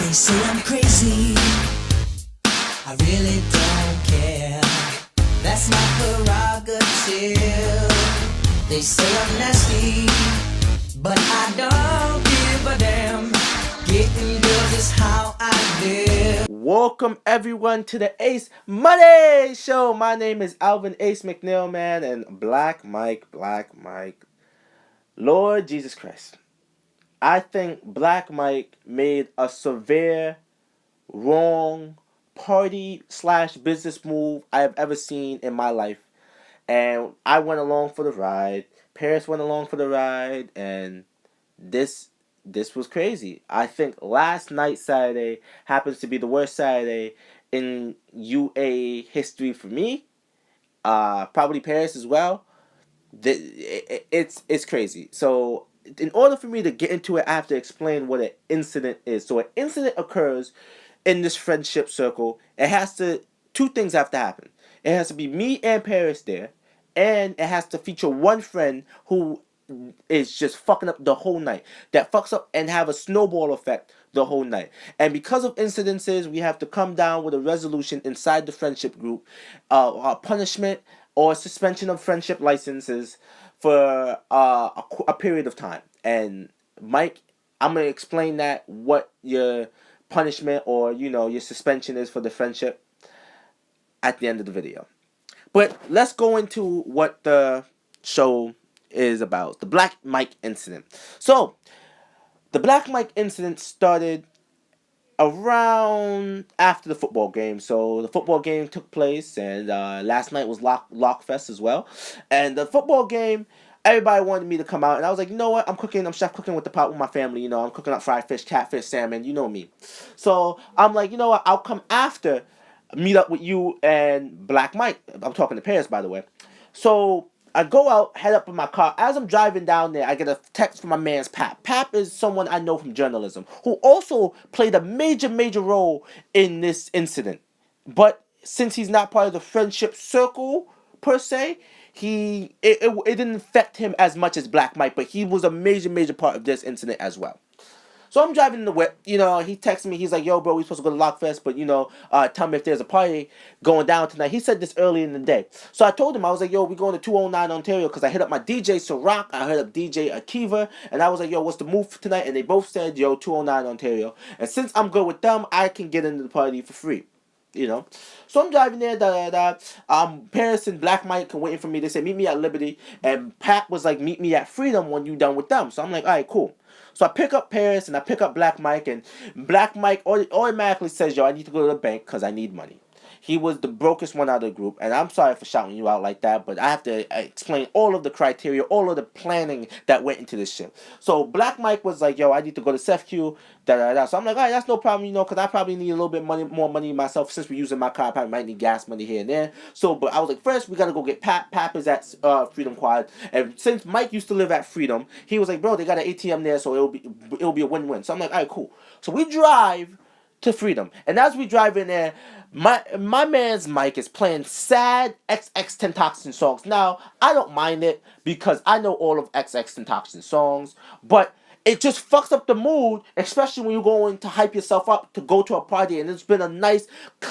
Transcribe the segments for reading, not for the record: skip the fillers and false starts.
They say I'm crazy, I really don't care. That's my prerogative. They say I'm nasty, but I don't give a damn. Getting girls is how I live. Welcome everyone to the Ace Money Show. My name is Alvin Ace McNeil, man, and Black Mike. Lord Jesus Christ. I think Black Mike made a severe, wrong party / business move I have ever seen in my life. And I went along for the ride. Paris went along for the ride, and this this was crazy. I think last night Saturday happens to be the worst Saturday in UA history for me. Probably Paris as well. It's crazy. So in order for me to get into it, I have to explain what an incident is. So an incident occurs in this friendship circle. It has to two things have to happen. It has to be me and Paris there, and it has to feature one friend who is just fucking up the whole night. That fucks up and have a snowball effect the whole night. And because of incidences, we have to come down with a resolution inside the friendship group, a punishment or suspension of friendship licenses for a period of time. And Mike, I'm gonna explain that what your punishment or your suspension is for the friendship at the end of the video. But let's go into what the show is about. The Black Mike incident. So, the Black Mike incident started around after the football game. So the football game took place, and last night was Lockfest as well. And the football game, everybody wanted me to come out, and I was like, you know what? I'm chef cooking with the pot with my family. I'm cooking up fried fish, catfish, salmon. You know me. So I'm like, you know what? I'll come after, meet up with you and Black Mike. I'm talking to Paris, by the way. So I go out, head up in my car. As I'm driving down there, I get a text from my man's Pap. Pap is someone I know from journalism, who also played a major role in this incident. But since he's not part of the friendship circle, per se, it didn't affect him as much as Black Mike, but he was a major part of this incident as well. So I'm driving in the whip, he texted me, he's like, yo, bro, we supposed to go to Lockfest, but, tell me if there's a party going down tonight. He said this early in the day. So I told him, I was like, yo, we going to 209 Ontario, because I hit up my DJ Ciroc, I hit up DJ Akiva, and I was like, yo, what's the move for tonight? And they both said, yo, 209 Ontario. And since I'm good with them, I can get into the party for free. So I'm driving there, Paris and Black Mike are waiting for me. They said, meet me at Liberty. And Pat was like, meet me at Freedom when you done with them. So I'm like, all right, cool. So I pick up Paris and I pick up Black Mike, and Black Mike automatically says, yo, I need to go to the bank because I need money. He was the brokest one out of the group, and I'm sorry for shouting you out like that, but I have to explain all of the criteria, all of the planning that went into this shit. So Black Mike was like, yo, I need to go to SEFQ, So I'm like, all right, that's no problem, because I probably need a little bit more money myself. Since we're using my car, I probably might need gas money here and there. So, but I was like, first, we got to go get Pap. Pap is at Freedom Quad, and since Mike used to live at Freedom, he was like, bro, they got an ATM there, so it'll be a win-win. So I'm like, all right, cool. So we drive to Freedom, and as we drive in there, my man's Mike is playing sad XXXTentacion songs. Now, I don't mind it because I know all of XXXTentacion songs, but it just fucks up the mood, especially when you're going to hype yourself up to go to a party, and it's been a nice,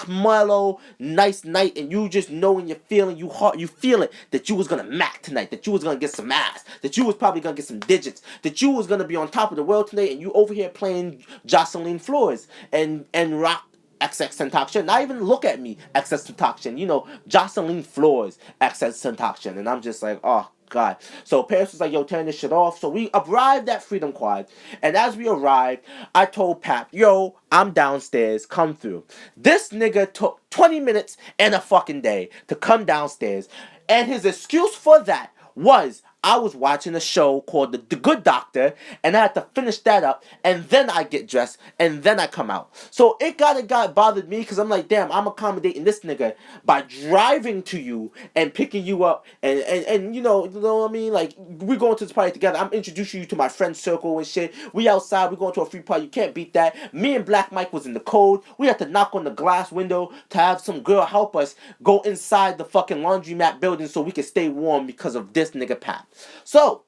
mellow, nice night, and you just know in your feeling, you feel it, that you was gonna mac tonight, that you was gonna get some ass, that you was probably gonna get some digits, that you was gonna be on top of the world tonight, and you over here playing Jocelyn Flores and rock XXXTentacion. Not even look at me, XXXTentacion. Jocelyn Flores, XXXTentacion. And I'm just like, oh, God. So Paris was like, yo, turn this shit off. So we arrived at Freedom Quad. And as we arrived, I told Pap, yo, I'm downstairs. Come through. This nigga took 20 minutes and a fucking day to come downstairs. And his excuse for that was, I was watching a show called The Good Doctor, and I had to finish that up, and then I get dressed, and then I come out. So it got bothered me, because I'm like, damn, I'm accommodating this nigga by driving to you and picking you up, and you know what I mean? Like, we're going to this party together. I'm introducing you to my friend circle and shit. We outside, we're going to a free party. You can't beat that. Me and Black Mike was in the code. We had to knock on the glass window to have some girl help us go inside the fucking laundromat building so we could stay warm because of this nigga Pat. So,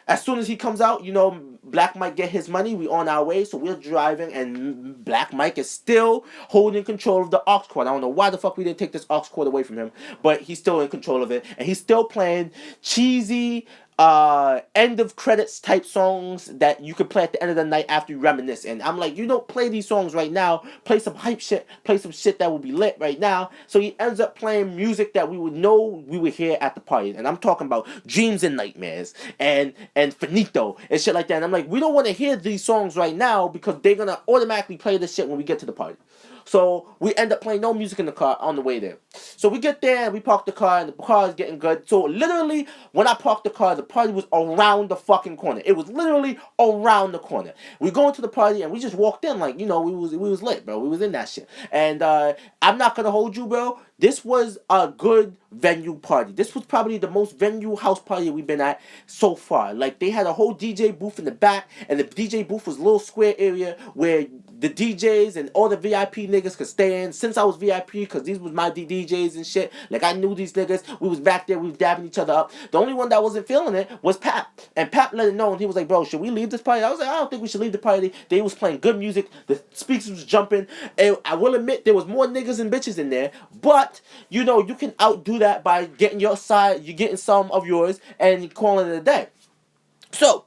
As soon as he comes out, you know, Black Mike get his money. We on our way, so we're driving, and Black Mike is still holding control of the aux cord. I don't know why the fuck we didn't take this aux cord away from him, but he's still in control of it, and he's still playing cheesy end of credits type songs that you could play at the end of the night after you reminisce. And I'm like, you don't play these songs right now. Play some hype shit. Play some shit that will be lit right now. So he ends up playing music that we would know we would hear at the party. And I'm talking about Dreams and Nightmares and Finito and shit like that. And I'm like, we don't want to hear these songs right now because they're gonna automatically play this shit when we get to the party. So we end up playing no music in the car on the way there. So we get there and we park the car and the car is getting good. So literally when I parked the car, the party was around the fucking corner. It was literally around the corner. We go into the party and we just walked in like, you know, we was lit, bro. We was in that shit. And I'm not gonna hold you, bro. This was a good venue party. This was probably the most venue house party we've been at so far. Like they had a whole DJ booth in the back, and the DJ booth was a little square area where the DJs and all the VIP niggas could stay in. Since I was VIP, because these was my DJs and shit, like I knew these niggas. We was back there, we was dabbing each other up. The only one that wasn't feeling it was Pap. And Pap let it know, and he was like, bro, should we leave this party? I was like, I don't think we should leave the party. They was playing good music. The speakers was jumping. And I will admit, there was more niggas and bitches in there. But, you know, you can outdo that by getting your side, you getting some of yours, and calling it a day. So,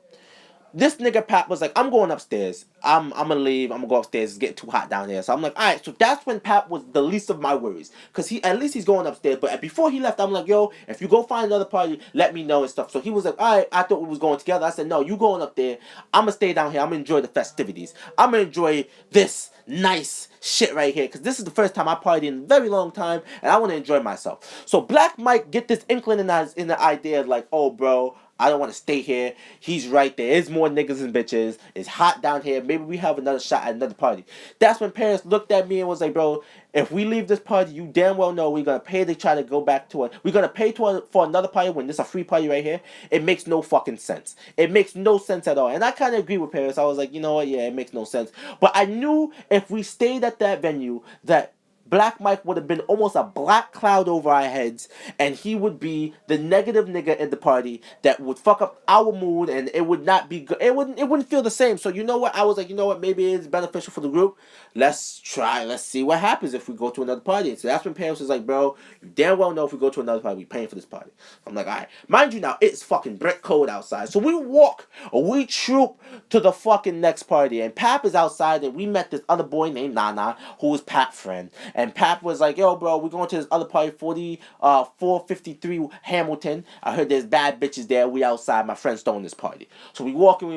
this nigga Pap was like, I'm going upstairs. I'm gonna leave. I'm gonna go upstairs. It's getting too hot down here. So I'm like, alright. So that's when Pap was the least of my worries. Because at least he's going upstairs. But before he left, I'm like, yo, if you go find another party, let me know and stuff. So he was like, alright, I thought we was going together. I said, no, you going up there. I'm gonna stay down here. I'm gonna enjoy the festivities. I'm gonna enjoy this nice shit right here. Because this is the first time I partied in a very long time. And I want to enjoy myself. So Black Mike get this inkling in the idea like, oh, bro, I don't want to stay here. He's right. There is more niggas and bitches. It's hot down here. Maybe we have another shot at another party. That's when parents looked at me and was like, bro, if we leave this party, you damn well know we're going to pay to try to go back to it. We're going to pay for another party when this is a free party right here. It makes no fucking sense. It makes no sense at all. And I kind of agree with parents. I was like, you know what? Yeah, it makes no sense. But I knew if we stayed at that venue that Black Mike would have been almost a black cloud over our heads, and he would be the negative nigga in the party that would fuck up our mood, and it would not be good. It wouldn't feel the same. So you know what? I was like, you know what? Maybe it's beneficial for the group. Let's try. Let's see what happens if we go to another party. And so that's when parents was like, bro, you damn well know if we go to another party, we paying for this party. I'm like, all right. Mind you, now it's fucking brick cold outside. So we troop to the fucking next party, and Pap is outside, and we met this other boy named Nana, who was Pap's friend. And Pap was like, yo, bro, we're going to this other party, 453 Hamilton. I heard there's bad bitches there. We outside. My friend's throwing this party. So we walking.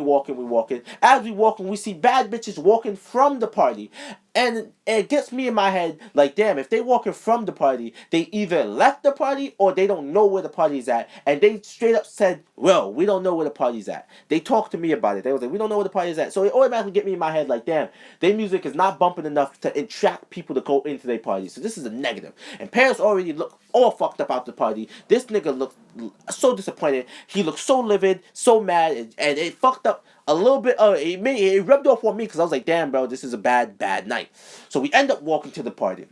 As we walking, we see bad bitches walking from the party. And it gets me in my head, like, damn, if they walking from the party, they either left the party or they don't know where the party's at. And they straight up said, well, we don't know where the party's at. They talked to me about it. They was like, we don't know where the party's at. So it automatically get me in my head, like, damn, their music is not bumping enough to attract people to go into their party. So this is a negative. And parents already look all fucked up out the party. This nigga looked so disappointed. He looked so livid, so mad, and it fucked up a little bit. It rubbed off on me because I was like, damn, bro, this is a bad night. So we end up walking to the party,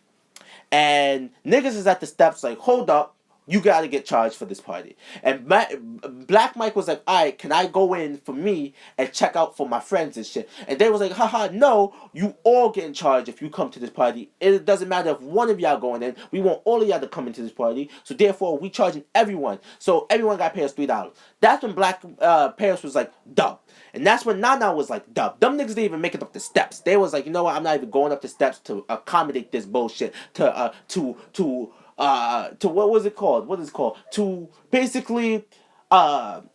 and niggas is at the steps like, hold up, you gotta get charged for this party. And Black Mike was like, alright, can I go in for me and check out for my friends and shit? And they was like, haha, no, you all get in charge if you come to this party. It doesn't matter if one of y'all going in. We want all of y'all to come into this party. So therefore, we charging everyone. So everyone got to pay us $3. That's when Black parents was like, dub. And that's when Nana was like, dub. Them niggas didn't even make it up the steps. They was like, you know what? I'm not even going up the steps to accommodate this bullshit. To what was it called? What is it called? To basically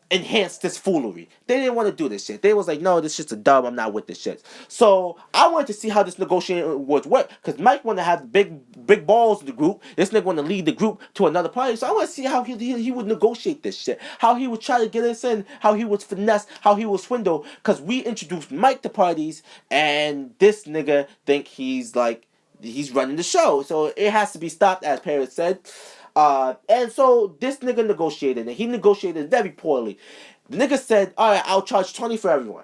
enhance this foolery. They didn't want to do this shit. They was like, no, this shit's a dub. I'm not with this shit. So I wanted to see how this negotiation would work, because Mike wanted to have big balls in the group. This nigga wanted to lead the group to another party. So I want to see how he would negotiate this shit. How he would try to get us in. How he would finesse. How he would swindle. Because we introduced Mike to parties, and this nigga think he's running the show. So it has to be stopped, as Paris said. And so this nigga negotiated, and he negotiated very poorly. The nigga said, alright, I'll charge 20 for everyone.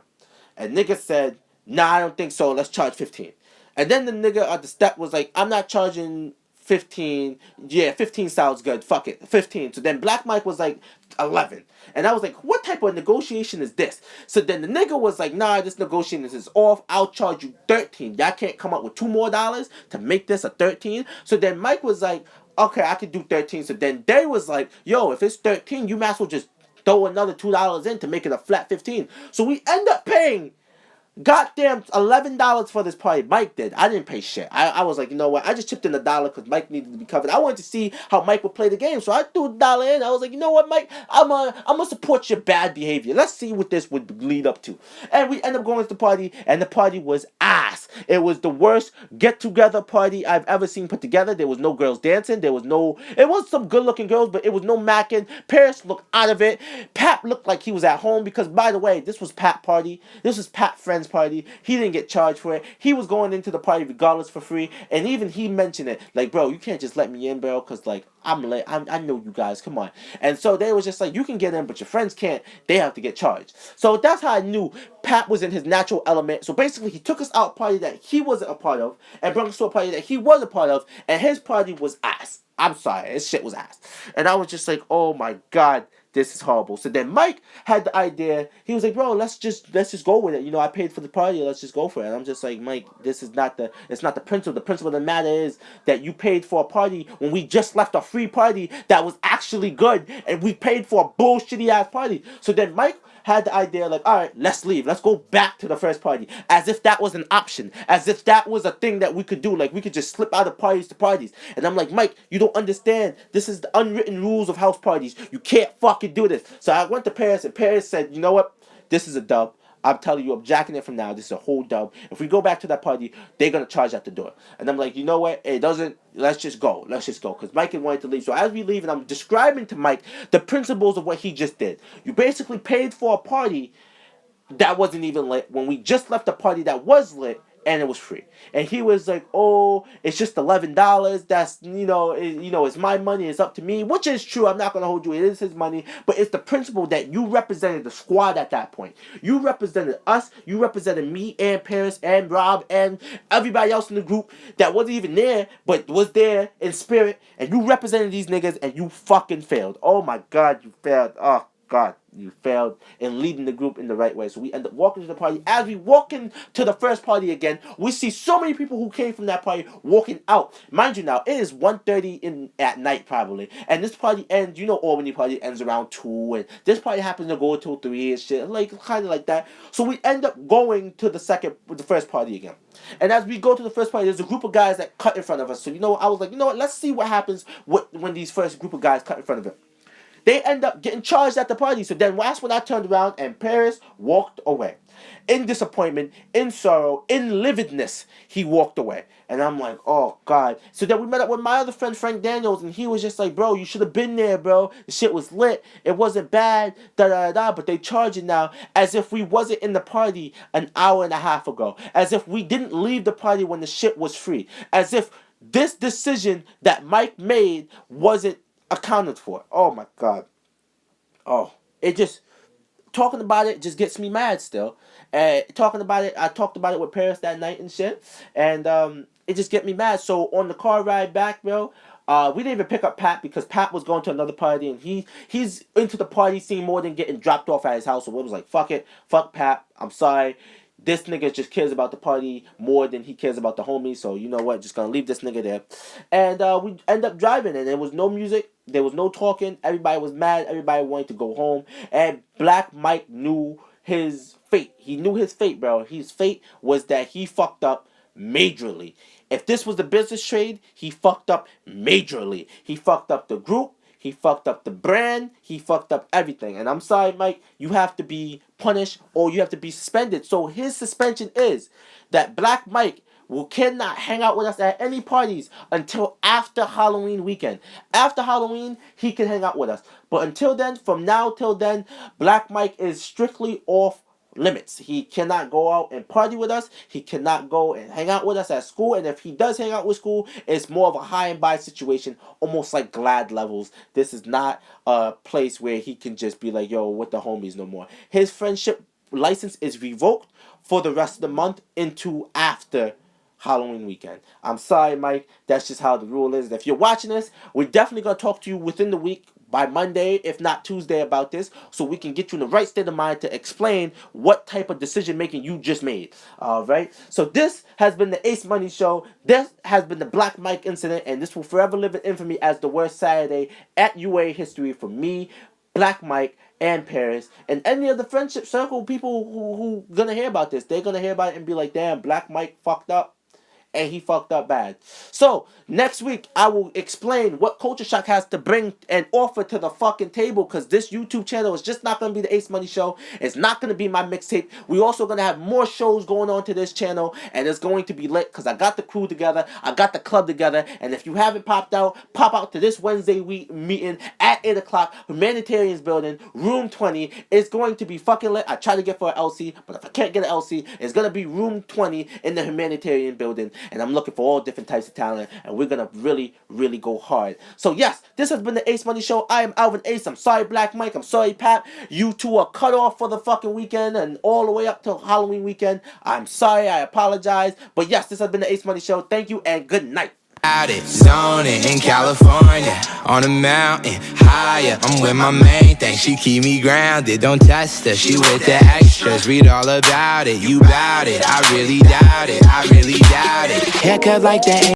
And nigga said, nah, I don't think so, let's charge 15. And then the nigga at the step was like, I'm not charging 15. Yeah, 15 sounds good. Fuck it. 15. So then Black Mike was like 11. And I was like, what type of negotiation is this? So then the nigga was like, nah, this negotiation is off. I'll charge you 13. Y'all can't come up with $2 more to make this a 13. So then Mike was like, okay, I could do 13. So then they was like, yo, if it's 13, you might as well just throw another $2 in to make it a flat 15. So we end up paying goddamn $11 for this party. Mike did. I didn't pay shit. I was like, you know what? I just chipped in $1 because Mike needed to be covered. I wanted to see how Mike would play the game, so I threw $1 in. I was like, you know what, Mike? I'm gonna support your bad behavior. Let's see what this would lead up to. And we end up going to the party, and the party was ass. It was the worst get together party I've ever seen put together. There was no girls dancing. There was no. It was some good looking girls, but it was no macking. Paris looked out of it. Pat looked like he was at home because, by the way, this was Pat party. This was Pat friends party. He didn't get charged for it. He was going into the party regardless for free, and even he mentioned it like, bro, you can't just let me in, bro, because like I'm late. I know you guys. Come on. And so they was just like, you can get in, but your friends can't. They have to get charged. So that's how I knew Pat was in his natural element. So basically, he took us out a party that he wasn't a part of and brought us to a party that he was a part of, and his party was ass. I'm sorry, his shit was ass. And I was just like, oh my god, this is horrible. So then Mike had the idea. He was like, bro, let's just go with it. You know, I paid for the party. Let's just go for it. And I'm just like, Mike, it's not the principle. The principle of the matter is that you paid for a party when we just left a free party that was actually good, and we paid for a bullshitty ass party. So then Mike had the idea like, all right, let's leave. Let's go back to the first party. As if that was an option. As if that was a thing that we could do. Like, we could just slip out of parties to parties. And I'm like, Mike, you don't understand. This is the unwritten rules of house parties. You can't fucking do this. So I went to Paris, and Paris said, you know what? This is a dub. I'm telling you, I'm jacking it from now. This is a whole dub. If we go back to that party, they're going to charge at the door. And I'm like, you know what? It doesn't. Let's just go. Let's just go. Because Mike wanted to leave. So as we leave, and I'm describing to Mike the principles of what he just did. You basically paid for a party that wasn't even lit when we just left a party that was lit and it was free. And he was like, oh, it's just $11. That's, it's my money. It's up to me, which is true. I'm not going to hold you. It is his money. But it's the principle that you represented the squad at that point. You represented us. You represented me and Paris and Rob and everybody else in the group that wasn't even there, but was there in spirit. And you represented these niggas and you fucking failed. Oh my God, you failed. Oh God, you failed in leading the group in the right way. So we end up walking to the party. As we walk into the first party again, we see so many people who came from that party walking out. Mind you now, it is 1:30 at night probably. And this party ends, Albany party ends around 2. And this party happens to go till 3 and shit. Like, kind of like that. So we end up going to the first party again. And as we go to the first party, there's a group of guys that cut in front of us. So, I was like, you know what, let's see what happens when these first group of guys cut in front of it. They end up getting charged at the party. So then that's when I turned around and Paris walked away. In disappointment, in sorrow, in lividness, he walked away. And I'm like, oh, God. So then we met up with my other friend, Frank Daniels, and he was just like, bro, you should have been there, bro. The shit was lit. It wasn't bad, da-da-da-da, but they charge it now as if we wasn't in the party an hour and a half ago. As if we didn't leave the party when the shit was free. As if this decision that Mike made wasn't accounted for. Oh my God. Oh, it just, talking about it just gets me mad still. Talking about it, I talked about it with Paris that night and shit, and it just get me mad. So on the car ride back, bro, we didn't even pick up Pat because Pat was going to another party, and he's into the party scene more than getting dropped off at his house. So it was like, fuck it, fuck Pat, I'm sorry. This nigga just cares about the party more than he cares about the homies. So you know what? Just gonna leave this nigga there. And we end up driving, and there was no music. There was no talking. Everybody was mad. Everybody wanted to go home. And Black Mike knew his fate. He knew his fate, bro. His fate was that he fucked up majorly. If this was the business trade, he fucked up majorly. He fucked up the group. He fucked up the brand. He fucked up everything. And I'm sorry, Mike, you have to be punished or you have to be suspended. So his suspension is that Black Mike cannot hang out with us at any parties until after Halloween weekend. After Halloween, he can hang out with us. But until then, from now till then, Black Mike is strictly off limits. He cannot go out and party with us. He cannot go and hang out with us at school. And if he does hang out with school, it's more of a high and by situation, almost like Glad levels. This is not a place where he can just be like, yo, with the homies no more. His friendship license is revoked for the rest of the month into after Halloween weekend. I'm sorry, Mike. That's just how the rule is. If you're watching this, we're definitely going to talk to you within the week, by Monday, if not Tuesday, about this, so we can get you in the right state of mind to explain what type of decision making you just made. All right. So this has been the Ace Money Show. This has been the Black Mike incident, and this will forever live in infamy as the worst Saturday at UA history for me, Black Mike, and Paris, and any of the friendship circle people who gonna hear about this. They're gonna hear about it and be like, damn, Black Mike fucked up. And he fucked up bad. So, next week, I will explain what Culture Shock has to bring and offer to the fucking table, because this YouTube channel is just not going to be the Ace Money Show. It's not going to be my mixtape. We're also going to have more shows going on to this channel, and it's going to be lit, because I got the crew together, I got the club together, and if you haven't popped out, pop out to this Wednesday week meeting at 8 o'clock, Humanitarians Building, room 20. It's going to be fucking lit. I try to get for an LC, but if I can't get an LC, it's going to be room 20 in the Humanitarian Building. And I'm looking for all different types of talent, and we're gonna really, really go hard. So yes, this has been the Ace Money Show. I am Alvin Ace. I'm sorry, Black Mike. I'm sorry, Pat. You two are cut off for the fucking weekend and all the way up till Halloween weekend. I'm sorry. I apologize. But yes, this has been the Ace Money Show. Thank you and good night. Out it, zoning in California, on a mountain, higher. I'm with my main thing, she keep me grounded. Don't test her, she with the extras. Read all about it, you bout it. I really doubt it, I really doubt it. Haircut like that.